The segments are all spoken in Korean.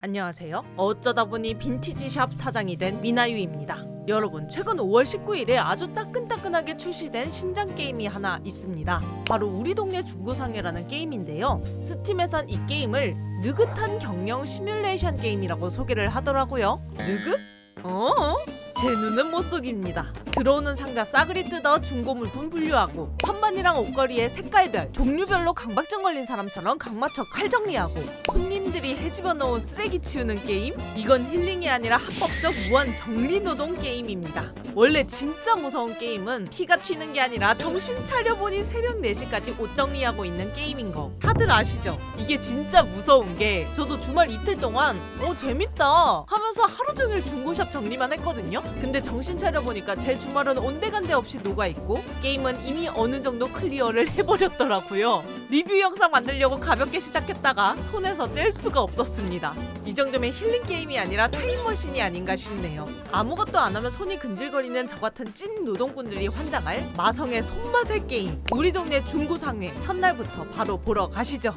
안녕하세요. 어쩌다 보니 빈티지샵 사장이 된 미나유입니다. 여러분, 최근 5월 19일에 아주 따끈따끈하게 출시된 신작 게임이 하나 있습니다. 바로 우리 동네 중고상해라는 게임인데요. 스팀에선 이 게임을 느긋한 경영 시뮬레이션 게임이라고 소개를 하더라고요. 느긋? 제 눈은 못 속입니다. 들어오는 상자 싸그리 뜯어 중고 물품 분류하고 선반이랑 옷걸이에 색깔별, 종류별로 강박증 걸린 사람처럼 각 맞춰 칼 정리하고 손님들이 헤집어 놓은 쓰레기 치우는 게임? 이건 힐링이 아니라 합법적 무한 정리노동 게임입니다. 원래 진짜 무서운 게임은 피가 튀는 게 아니라 정신 차려보니 새벽 4시까지 옷 정리하고 있는 게임인 거 다들 아시죠? 이게 진짜 무서운 게 저도 주말 이틀 동안 재밌다 하면서 하루 종일 중고샵 정리만 했거든요. 근데 정신 차려보니까 제 주말은 온데간데 없이 녹아있고 게임은 이미 어느 정도 클리어를 해버렸더라고요. 리뷰 영상 만들려고 가볍게 시작했다가 손에서 뗄 수가 없었습니다. 이 정도면 힐링 게임이 아니라 타임머신이 아닌가 싶네요. 아무것도 안 하면 손이 근질거리는 저 같은 찐 노동꾼들이 환장할 마성의 손맛의 게임, 우리 동네 중고상회 첫날부터 바로 보러 가시죠.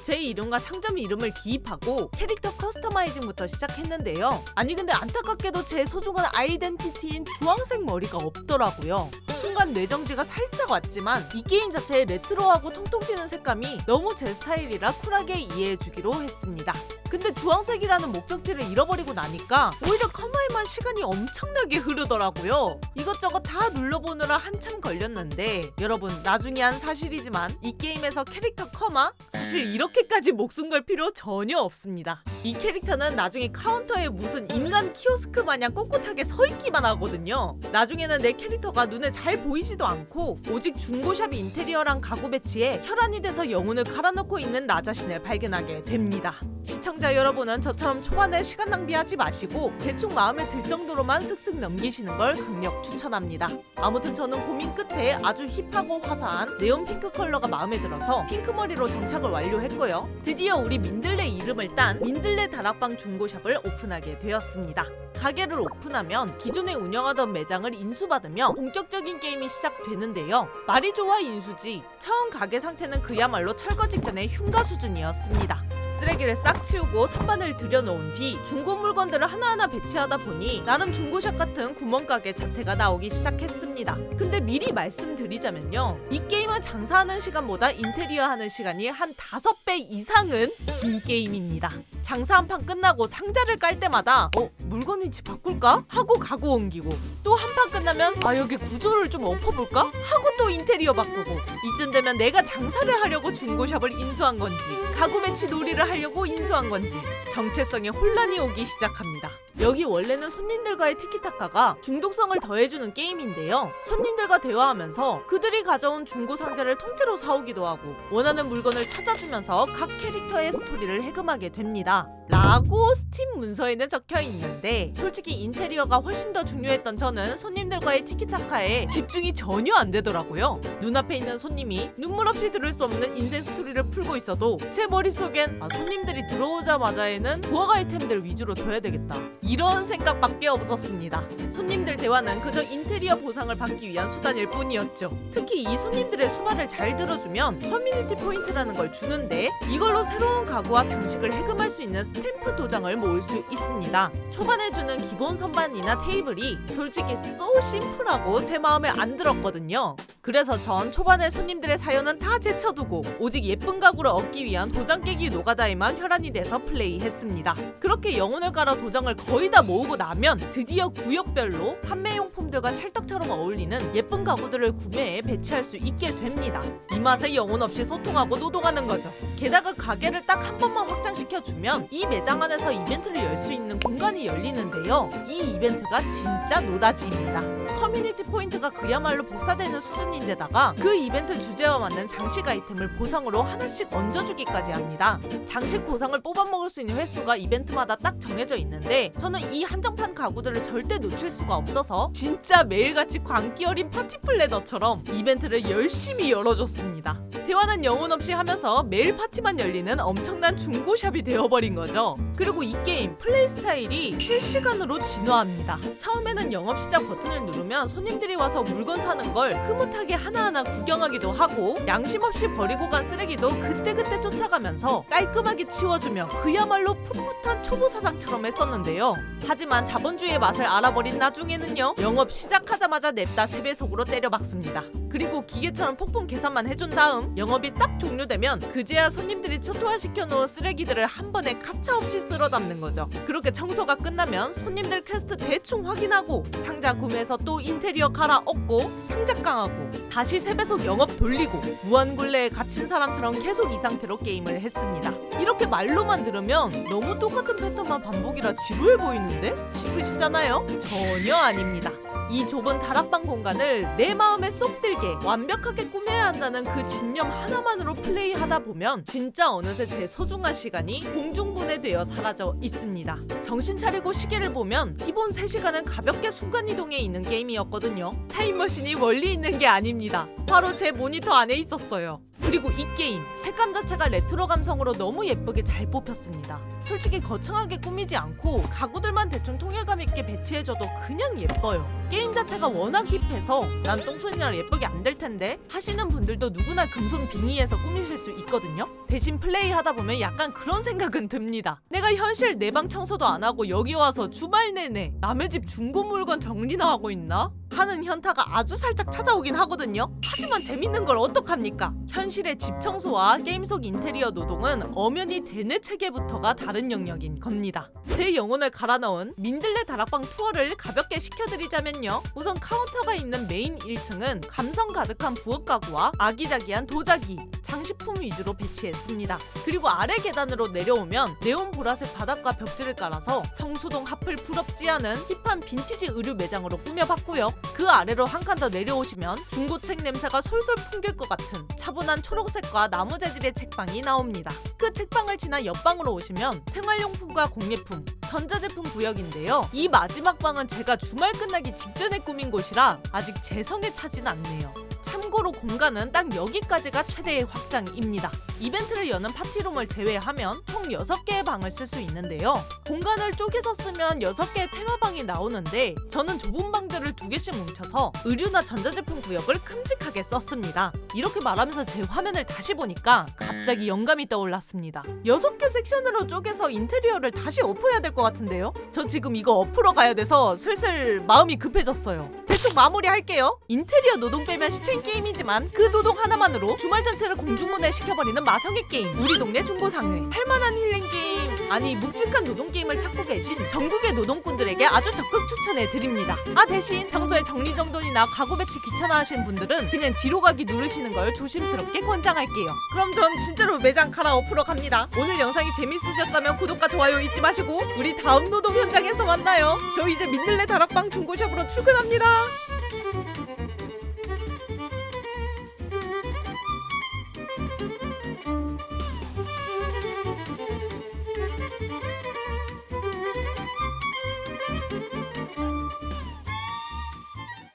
제 이름과 상점 이름을 기입하고 캐릭터 커스터마이징부터 시작했는데요. 아니 근데 안타깝게도 제 소중한 아이덴티티인 주황색 머리가 없더라고요. 순간 뇌정지가 살짝 왔지만 이 게임 자체의 레트로하고 통통 튀는 색감이 너무 제 스타일이라 쿨하게 이해해주기로 했습니다. 근데 주황색이라는 목적지를 잃어버리고 나니까 오히려 커마에만 시간이 엄청나게 흐르더라고요. 이것저것 다 눌러보느라 한참 걸렸는데 여러분, 나중에 한 사실이지만 이 게임에서 캐릭터 커마 사실 이렇게까지 목숨 걸 필요 전혀 없습니다. 이 캐릭터는 나중에 카운터에 무슨 인간 키오스크 마냥 꼿꼿하게 서 있기만 하거든요. 나중에는 내 캐릭터가 눈에 잘 보이지도 않고 오직 중고샵 인테리어랑 가구 배치에 혈안이 돼서 영혼을 갈아넣고 있는 나 자신을 발견하게 됩니다. 시청자 여러분은 저처럼 초반에 시간 낭비하지 마시고 대충 마음에 들 정도로만 슥슥 넘기시는 걸 강력 추천합니다. 아무튼 저는 고민 끝에 아주 힙하고 화사한 네온 핑크 컬러가 마음에 들어서 핑크 머리로 정착을 완료했고요. 드디어 우리 민들레 이름을 딴 민들레 다락방 중고샵을 오픈하게 되었습니다. 가게를 오픈하면 기존에 운영하던 매장을 인수받으며 본격적인 게임이 시작되는데요. 말이 좋아 인수지. 처음 가게 상태는 그야말로 철거 직전의 흉가 수준이었습니다. 쓰레기를 싹 치우고 선반을 들여놓은 뒤 중고 물건들을 하나하나 배치하다 보니 나름 중고샵 같은 구멍가게 자태가 나오기 시작했습니다. 근데 미리 말씀드리자면요, 이 게임은 장사하는 시간보다 인테리어 하는 시간이 한 5배 이상은 긴 게임입니다. 장사 한 판 끝나고 상자를 깔 때마다 물건 위치 바꿀까? 하고 가구 옮기고, 또 한 판 끝나면 여기 구조를 좀 엎어볼까? 하고 또 인테리어 바꾸고, 이쯤 되면 내가 장사를 하려고 중고샵을 인수한 건지 가구 배치 놀이를 하려고 인수한 건지 정체성에 혼란이 오기 시작합니다. 여기 원래는 손님들과의 티키타카가 중독성을 더해주는 게임인데요. 손님들과 대화하면서 그들이 가져온 중고 상자를 통째로 사오기도 하고 원하는 물건을 찾아주면서 각 캐릭터의 스토리를 해금하게 됩니다. 라고 스팀 문서에는 적혀 있는데 솔직히 인테리어가 훨씬 더 중요했던 저는 손님들과의 티키타카에 집중이 전혀 안 되더라고요. 눈앞에 있는 손님이 눈물 없이 들을 수 없는 인생 스토리를 풀고 있어도 제 머릿속엔 손님들이 들어오자마자에는 부엌 아이템들 위주로 둬야 되겠다, 이런 생각밖에 없었습니다. 손님들 대화는 그저 인테리어 보상을 받기 위한 수단일 뿐이었죠. 특히 이 손님들의 수발을 잘 들어주면 커뮤니티 포인트라는 걸 주는데 이걸로 새로운 가구와 장식을 해금할 수 있는 스탬프 도장을 모을 수 있습니다. 초반에 주는 기본 선반이나 테이블이 솔직히 심플하고 제 마음에 안 들었거든요. 그래서 전 초반에 손님들의 사연은 다 제쳐두고 오직 예쁜 가구를 얻기 위한 도장 깨기 노가다에만 혈안이 돼서 플레이했습니다. 그렇게 영혼을 깔아 도장을 거의 다 모으고 나면 드디어 구역별로 판매용품들과 찰떡처럼 어울리는 예쁜 가구들을 구매해 배치할 수 있게 됩니다. 이 맛에 영혼 없이 소통하고 노동하는 거죠. 게다가 가게를 딱 한 번만 확장시켜주면 이 매장 안에서 이벤트를 열 수 있는 공간이 열리는데요. 이 이벤트가 진짜 노다지입니다. 커뮤니티 포인트가 그야말로 복사되는 수준인데다가 그 이벤트 주제와 맞는 장식 아이템을 보상으로 하나씩 얹어주기까지 합니다. 장식 보상을 뽑아먹을 수 있는 횟수가 이벤트마다 딱 정해져 있는데 저는 이 한정판 가구들을 절대 놓칠 수가 없어서 진짜 매일같이 광기 어린 파티 플래너처럼 이벤트를 열심히 열어줬습니다. 대화는 영혼 없이 하면서 매일 파티만 열리는 엄청난 중고샵이 되어버린 거죠. 그리고 이 게임 플레이 스타일이 실시간으로 진화합니다. 처음에는 영업 시작 버튼을 누르면 손님들이 와서 물건 사는 걸 흐뭇하게 하나하나 구경하기도 하고 양심 없이 버리고 간 쓰레기도 그때그때 쫓아가면서 깔끔하게 치워주며 그야말로 풋풋한 초보 사장처럼 했었는데요. 하지만 자본주의의 맛을 알아버린 나중에는요, 영업 시작하자마자 냅다 3배속으로 때려박습니다. 그리고 기계처럼 폭풍 계산만 해준 다음 영업이 딱 종료되면 그제야 손님들이 초토화시켜 놓은 쓰레기들을 한 번에 가차없이 쓸어 담는 거죠. 그렇게 청소가 끝나면 손님들 퀘스트 대충 확인하고 상자 구매해서 또 인테리어 갈아엎고 상자 깡하고 다시 3배속 영업 돌리고 무한굴레에 갇힌 사람처럼 계속 이 상태로 게임을 했습니다. 이렇게 말로만 들으면 너무 똑같은 패턴만 반복이라 지루해 보이는데? 싶으시잖아요? 전혀 아닙니다. 이 좁은 다락방 공간을 내 마음에 쏙 들게 완벽하게 꾸며야 한다는 그 집념 하나만으로 플레이하다 보면 진짜 어느새 제 소중한 시간이 공중분해되어 사라져 있습니다. 정신 차리고 시계를 보면 기본 3시간은 가볍게 순간이동해 있는 게임이었거든요. 타임머신이 멀리 있는 게 아닙니다. 바로 제 모니터 안에 있었어요. 그리고 이 게임 색감 자체가 레트로 감성으로 너무 예쁘게 잘 뽑혔습니다. 솔직히 거창하게 꾸미지 않고 가구들만 대충 통일감 있게 배치해줘도 그냥 예뻐요. 게임 자체가 워낙 힙해서 난 똥손이라 예쁘게 안 될 텐데 하시는 분들도 누구나 금손 빙의해서 꾸미실 수 있거든요. 대신 플레이하다 보면 약간 그런 생각은 듭니다. 내가 현실 내 방 청소도 안 하고 여기 와서 주말 내내 남의 집 중고 물건 정리나 하고 있나? 하는 현타가 아주 살짝 찾아오긴 하거든요. 하지만 재밌는 걸 어떡합니까? 현실의 집 청소와 게임 속 인테리어 노동은 엄연히 대내 체계부터가 다른 영역인 겁니다. 제 영혼을 갈아 넣은 민들레 다락방 투어를 가볍게 시켜드리자면요. 우선 카운터가 있는 메인 1층은 감성 가득한 부엌 가구와 아기자기한 도자기, 장식품 위주로 배치했습니다. 그리고 아래 계단으로 내려오면 네온 보라색 바닥과 벽지를 깔아서 성수동 하플 부럽지 않은 힙한 빈티지 의류 매장으로 꾸며봤고요. 그 아래로 한 칸 더 내려오시면 중고책 냄새가 솔솔 풍길 것 같은 차분한 초록색과 나무 재질의 책방이 나옵니다. 그 책방을 지나 옆방으로 오시면 생활용품과 공예품, 전자제품 구역인데요. 이 마지막 방은 제가 주말 끝나기 직전에 꾸민 곳이라 아직 제 성에 차진 않네요. 참고로 공간은 딱 여기까지가 최대의 확장입니다. 이벤트를 여는 파티룸을 제외하면 총 6개의 방을 쓸 수 있는데요. 공간을 쪼개서 쓰면 6개의 테마방이 나오는데 저는 좁은 방들을 2개씩 뭉쳐서 의류나 전자제품 구역을 큼직하게 썼습니다. 이렇게 말하면서 제 화면을 다시 보니까 갑자기 영감이 떠올랐습니다. 6개 섹션으로 쪼개서 인테리어를 다시 엎어야 될 것 같은데요? 저 지금 이거 엎으러 가야 돼서 슬슬 마음이 급해졌어요. 대충 마무리할게요. 인테리어 노동 빼면 시체인 게임이지만 그 노동 하나만으로 주말 전체를 공중분해 시켜버리는 마성의 게임, 우리 동네 중고상회. 할만한 힐링 게임, 아니 묵직한 노동 게임을 찾고 계신 전국의 노동꾼들에게 아주 적극 추천해드립니다. 대신 평소에 정리정돈이나 가구 배치 귀찮아하시는 분들은 그냥 뒤로 가기 누르시는 걸 조심스럽게 권장할게요. 그럼 전 진짜로 매장 갈아엎으러 갑니다. 오늘 영상이 재밌으셨다면 구독과 좋아요 잊지 마시고 우리 다음 노동 현장에서 만나요. 저 이제 민들레 다락방 중고샵으로 출근합니다.